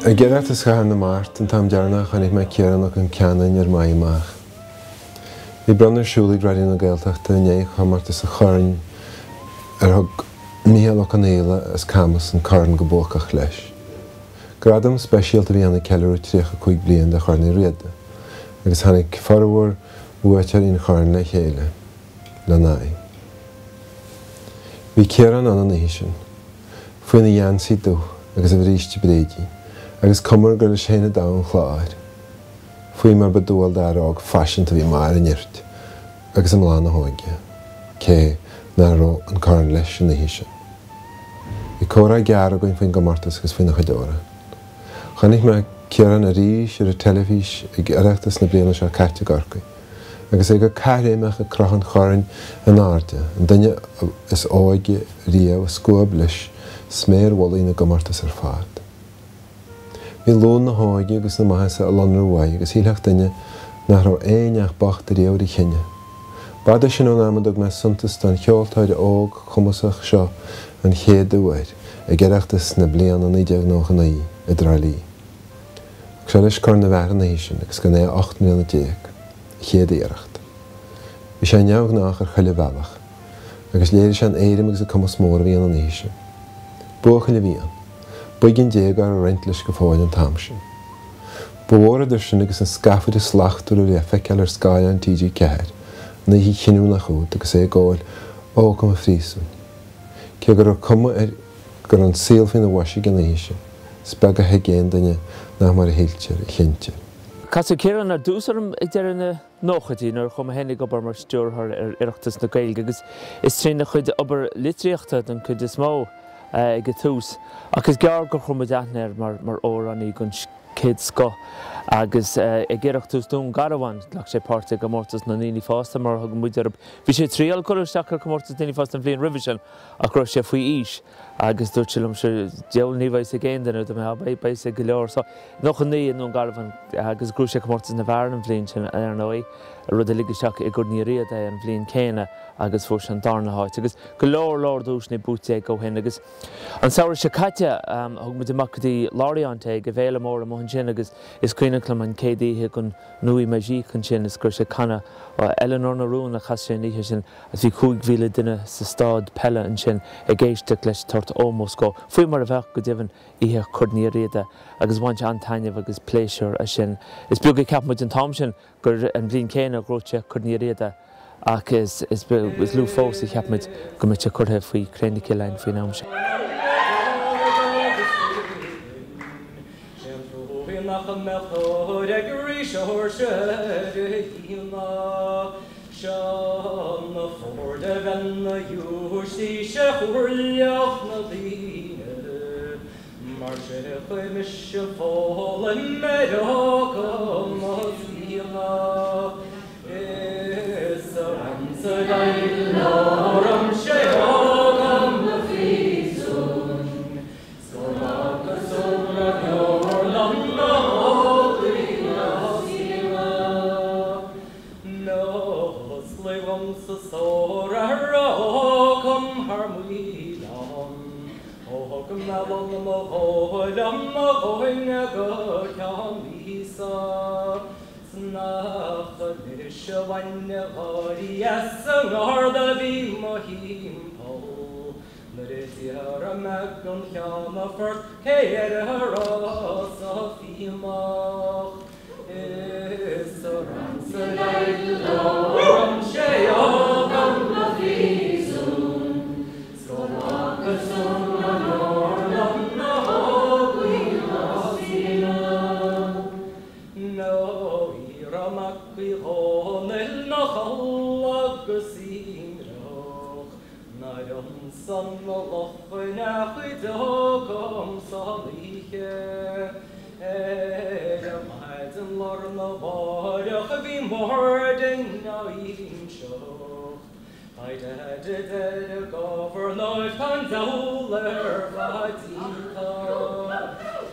I get is Ciarán na Mart an tam dearnach an me Ciarán Ó Con Cheanainn maiach. I brenner siúlaigh radioúna Gaeltachta néich chamart is a choirn thug míal ó éile as camas an carn go bócach leis. Gradam speisialta bhí anna ceiliú tríocha 5 bliain de choirn riada, agus tháinig farmhór uaitear on choirn le chéile, le náid. Bhí Ciarán anna sin, faoin na dhéansaí dó agus a bhríste bréigi, agus cumar gur le séna dá an chláir. Fuoi mar badúil dárág fashionta bhí mar an irt, agus am lána hóige, cé náró an carn leis na híise. Bhí córá gearra goin faoin gomartas agus faoin na chuidóra. Chanig me Ciarán a rís ar a telefís ag areachtas na bliana seo caite gorcaí, agus ag go cairréimeach a crochan choirn an áirde, an duine is áige riamh a scuab leis sméir bholaí na gomartas ar fad. Bhí lón na háige agus na maithe a lonnar bhaid agus híleach duine nach rá éineach bacht a réabhrí chinne. Bada sin ón amad ag me suntas don cheoltáide óg chumasach seo an chéad bhaid ag areachtas na blian an 19 i Drálí. Ag se leis carn na bhar na hísin agus go 8 milliún chéad éireacht. Bhí sé neamh nach ar chuile bhealach, agus léir sé an éirim agus a cumas mór a bhíon an híise. Bucha le bhíon, buigin dégar a rint leis go fáil an tamsin. Bhór idir sin agus an scafad is slachtú le feiceil ar scáile an TG ceir, na hí chinú nach chuút agus é gáil ó cum a phríosún. Cé gur cuma gur an síl fin na bhaise gan na híise, speg a hegéin duine nach mar a héiltear i chintear. Cas Ciarán ar dúsarm ag deir na nóchatí nar chum hennig obair mar stúrthar ar iireachtas na Gaeilge agus is trína chuid obair litríochta don chud is mó ag a tús. Agus gear gur chum deithnéir mar óraní gon céad sco agus ag iireachtas dún garabhain leach sé páirte go mórtas na níní fásta mar thug muidir bhí sé tríal colisteach go mórtas níní fásta an bhliain rivision ach raibh sé faoi ís agus dúirt silm se deol níomhaid a géan denú do me béis go leor. So nach an níon nún garabhain agus grú sé go mórtas na bhar an bhliain sin ar nói a rud a ligisteach i ggur ní riad an bhliain céine agus fuair an darna háit. Agus go leor dúis na búte go hin agus an saoir se caite thug mu amachtaí láiríonnta go bhéile mór am sin agus is cuineachlam an cédaíthe gon nuí maigí chun sin is gur sé canna Eleanor na rún a chas sin ihe sin as bhí 5 mhíle duine sa stád pelle an sin a géisteach leis tart omós go. Fuoi mar a bheith go dtíhann ihe chudní réide agus bhaint an taineh agus pléisiúr a sin. Is beag ceap muid an tám sin gur an bhliain céine gróte chudní réide ach is lú fós i cheapmuid go muid a chutha faoi chrénici lein faoin am sin. Seán na fórda bhenna dúirsaí se chuirleach na daoine, mar sé chuime se fála meadach na fíola. Is a ransa daoine sé ágam na fíosún, scoláire sóra leor na sa sóra rácham harmílam, ógam melon na móhailam a bhaine go ceamísa, snacha leis a bhaine áirí an gáda bhí mo hímpó, nar is ar a meid an cheanna fort céir a rás a fíamach. Is a ransa daoine sé ágam na fíosún, scoláire sóra leor na hágaí na sína. Nó ír amach í hónil na chall agus ínrach, nar an san na lochaine chuid ágam sa líche. An lorna bháireach a bhí mórding na íon seoch, I did a governor can dowler vadita.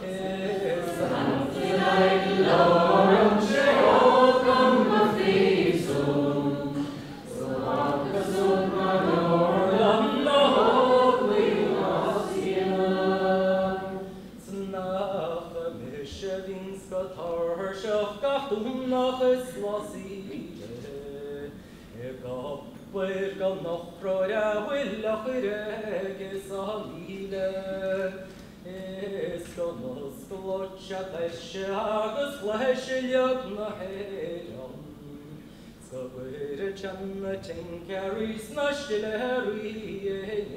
Is something like Lord Shaol come the feasum. So akasum manor lamna we asina. Snach mishavin skatar shaf gachtum nach slasi. We're going to throw a will of it, is on either. It's going to splotch at the shagus, flesh, yoke, no head on. So we're a chan, the tin carries, no shillery,